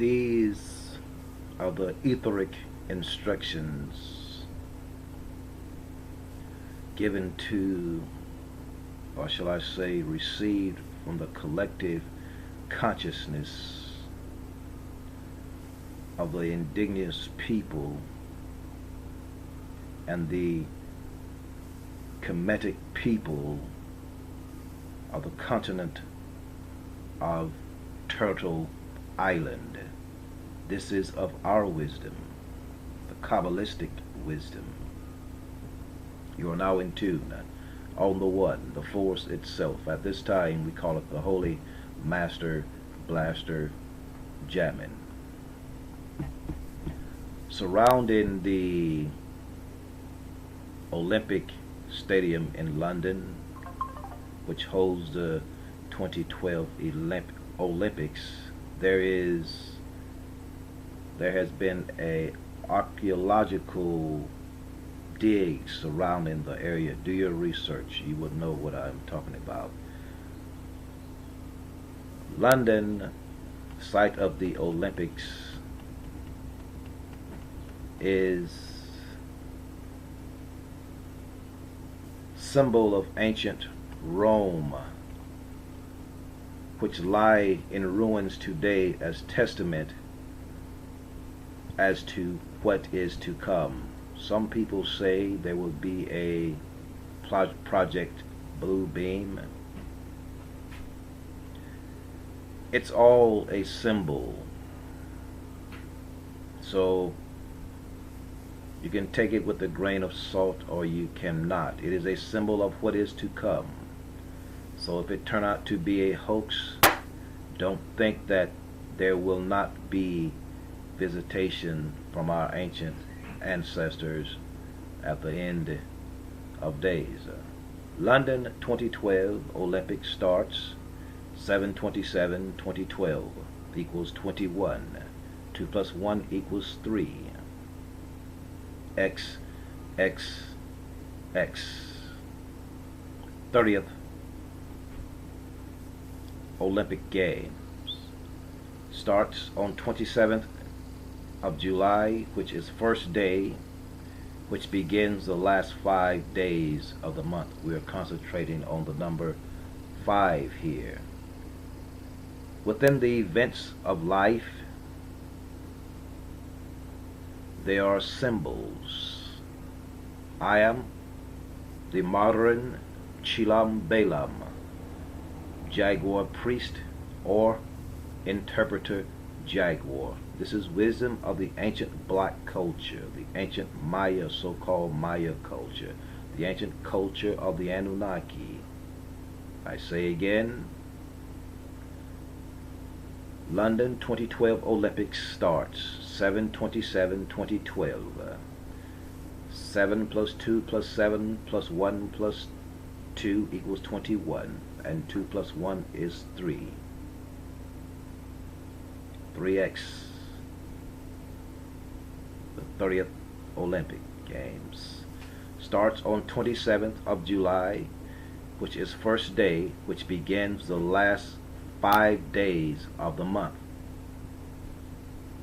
These are the etheric instructions given to, or shall I say, received from the collective consciousness of the indigenous people and the Kemetic people of the continent of Turtle Island. This is of our wisdom, the Kabbalistic wisdom. You are now in tune on the One, the Force itself. At this time, we call it the Holy Master Blaster Jamming. Surrounding the Olympic Stadium in London, which holds the 2012 Olympics, there has been a archaeological dig surrounding the area. Do your research, you would know what I'm talking about. London, site of the Olympics, is symbol of ancient Rome, which lie in ruins today as testament as to what is to come. Some people say there will be a Project Blue Beam. It's all a symbol. So you can take it with a grain of salt or you cannot. It is a symbol of what is to come. So if it turn out to be a hoax, don't think that there will not be visitation from our ancient ancestors at the end of days. London 2012 Olympics starts 7/27/2012 equals 21. 2 plus 1 equals 3. X, X, X. 30th Olympic Games starts on 27th of July, which is first day, which begins the last 5 days of the month. We are concentrating on the number 5 here. Within the events of life, there are symbols. I am the modern Chilam Balaam, Jaguar priest or interpreter Jaguar. This is wisdom of the ancient black culture, the ancient Maya, so-called Maya culture, the ancient culture of the Anunnaki. I say again, London 2012 Olympics starts 7/27/2012. 7 plus 2 plus 7 plus 1 plus 2 equals 21, and 2 plus 1 is 3. 3x. The 30th Olympic Games starts on 27th of July, which is first day, which begins the last 5 days of the month.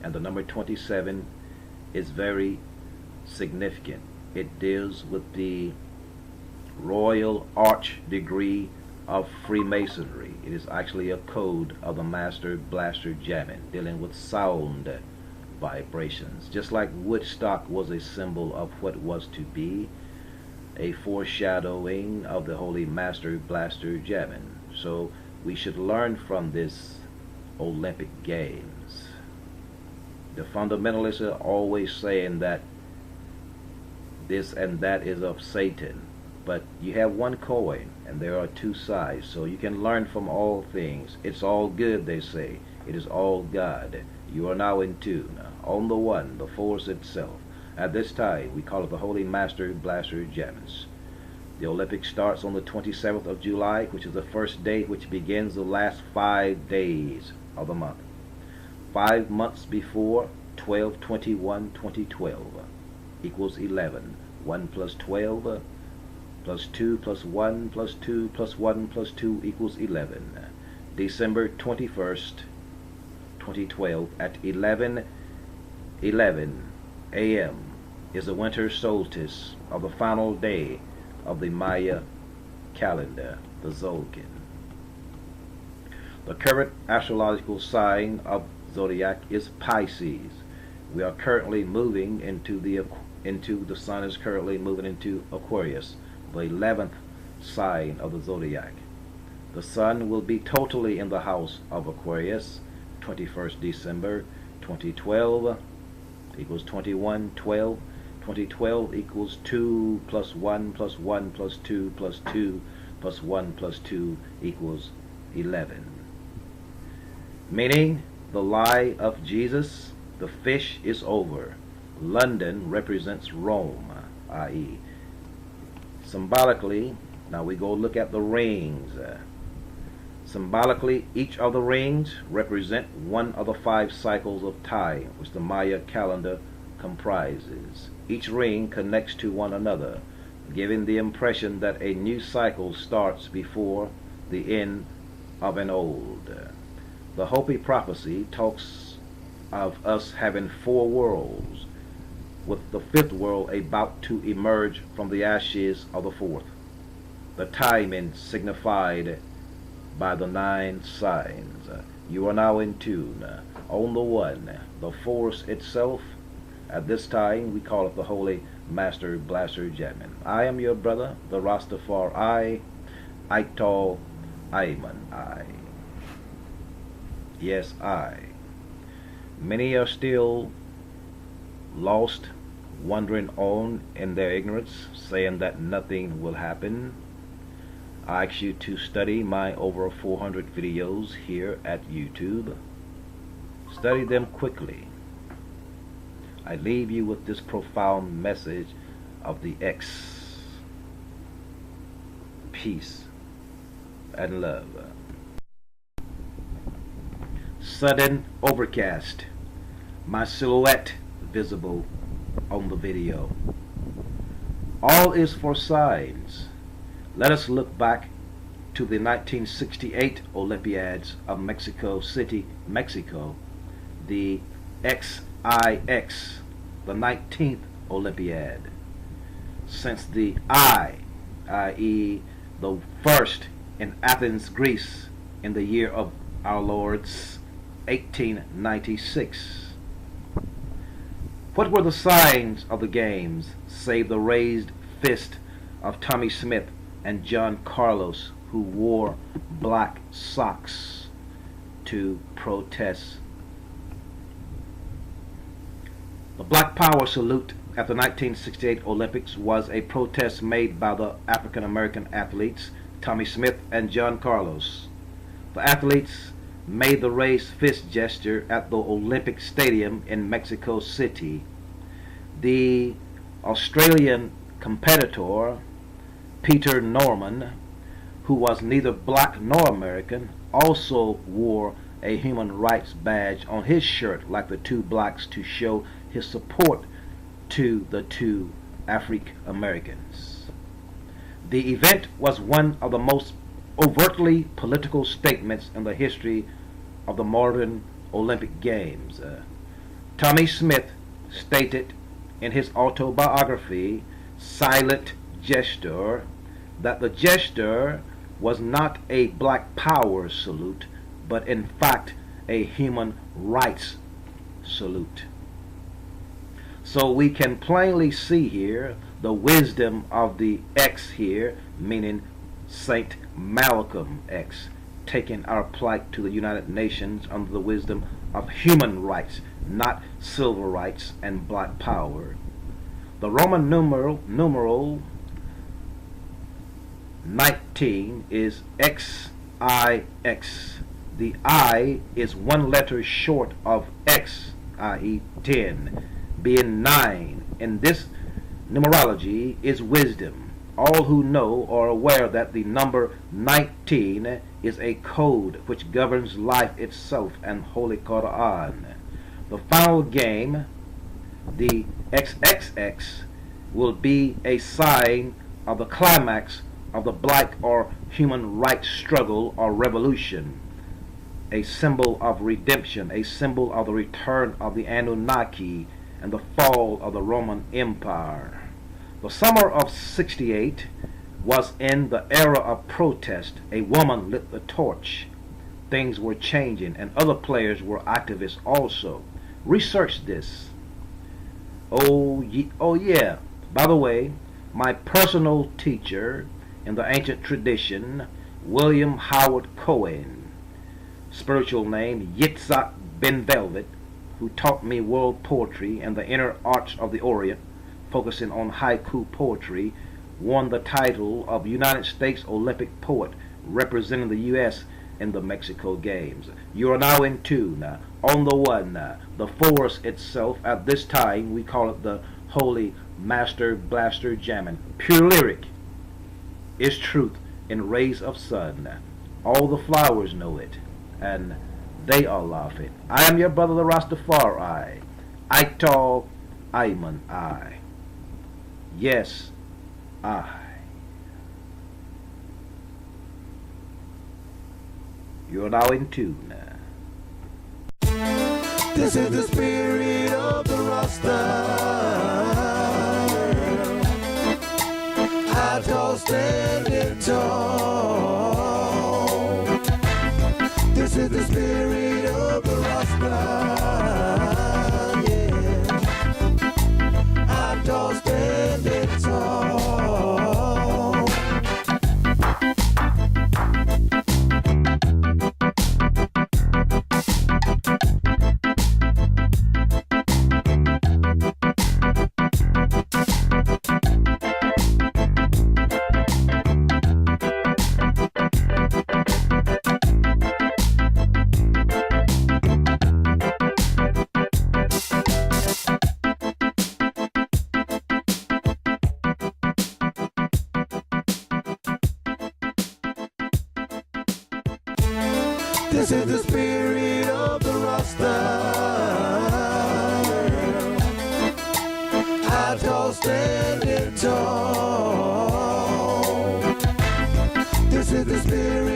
And the number 27 is very significant. It deals with the Royal Arch degree of Freemasonry. It is actually a code of the Master Blaster Jamming, dealing with sound vibrations. Just like Woodstock was a symbol of what was to be, a foreshadowing of the Holy Master Blaster Jamming. So we should learn from this Olympic Games. The fundamentalists are always saying that this and that is of Satan. But you have one coin, and there are two sides, so you can learn from all things. It's all good, they say. It is all God. You are now in tune, on the One, the Force itself. At this time, we call it the Holy Master Blaster Jammers. The Olympics starts on the 27th of July, which is the first day, which begins the last 5 days of the month. 5 months before 12/21/2012 equals 11. 1 plus 12 plus 2 plus 1 plus 2 plus 1 plus 2 equals 11. December 21st, 2012 at 11:11 a.m. is the winter solstice of the final day of the Maya calendar, the Zolkin. The current astrological sign of zodiac is Pisces. We are currently moving into the sun is currently moving into Aquarius, the 11th sign of the zodiac. The sun will be totally in the house of Aquarius, 21st December 2012 equals 2112. 2012 equals 2 plus 1 plus 1 plus 2 plus 2 plus 1 plus 2 equals 11. Meaning the lie of Jesus, the fish is over. London represents Rome, i.e. Symbolically, now we go look at the rings. Symbolically, each of the rings represent one of the 5 cycles of time which the Maya calendar comprises. Each ring connects to one another, giving the impression that a new cycle starts before the end of an old. The Hopi prophecy talks of us having 4 worlds, with the 5th world about to emerge from the ashes of the 4th. The timing signified by the 9 signs. You are now in tune on the one, the force itself. At this time we call it the Holy Master Blaster Jamin. I am your brother, the Rastafari, Ital Iman I. Yes, I. Many are still lost, wandering on in their ignorance, saying that nothing will happen. I ask you to study my over 400 videos here at YouTube. Study them quickly. I leave you with this profound message of the X. Peace and love. Sudden overcast. My silhouette visible on the video. All is for signs. Let us look back to the 1968 Olympiads of Mexico City, Mexico, the XIX, the 19th Olympiad. Since the I, i.e. the first in Athens, Greece, in the year of our Lord's 1896. What were the signs of the games, save the raised fist of Tommy Smith and John Carlos, who wore black socks to protest? The Black Power salute at the 1968 Olympics was a protest made by the African American athletes Tommy Smith and John Carlos. The athletes made the raised fist gesture at the Olympic Stadium in Mexico City. The Australian competitor Peter Norman, who was neither black nor American, also wore a human rights badge on his shirt like the 2 blacks to show his support to the 2 African Americans. The event was one of the most overtly political statements in the history of the modern Olympic Games. Tommy Smith stated in his autobiography, Silent Gesture, that the gesture was not a Black Power salute, but in fact a human rights salute. So we can plainly see here the wisdom of the X here, meaning Saint Malcolm X, taking our plight to the United Nations under the wisdom of human rights, not civil rights and Black Power. The Roman numeral 19 is XIX. The I is 1 letter short of X, i.e. 10, being 9. In this numerology is wisdom. All who know are aware that the number 19 is a code which governs life itself and Holy Quran. The final game, the XXX, will be a sign of the climax of the black or human rights struggle or revolution. a symbol of redemption, a symbol of the return of the Anunnaki and the fall of the Roman Empire. The summer of 68 was in the era of protest. A woman lit the torch. Things were changing, and other players were activists also. Research this. Oh yeah. By the way, my personal teacher in the ancient tradition, William Howard Cohen, spiritual name Yitzhak Ben Velvet, who taught me world poetry and the inner arts of the Orient, focusing on haiku poetry, won the title of United States Olympic Poet, representing the U.S. in the Mexico Games. You are now in tune, on the one, the force itself. At this time, we call it the Holy Master Blaster Jammin'. Pure lyric is truth in rays of sun. All the flowers know it, and they are laughing. I am your brother, the Rastafari, Ital Iman I. Yes, I. You are now in tune. This is the spirit of the Rasta. I tall, standing tall. This is the spirit of the Rasta. Yeah. I tall, standing tall. This is the spirit of the Rasta. I tall, standing tall. This is the spirit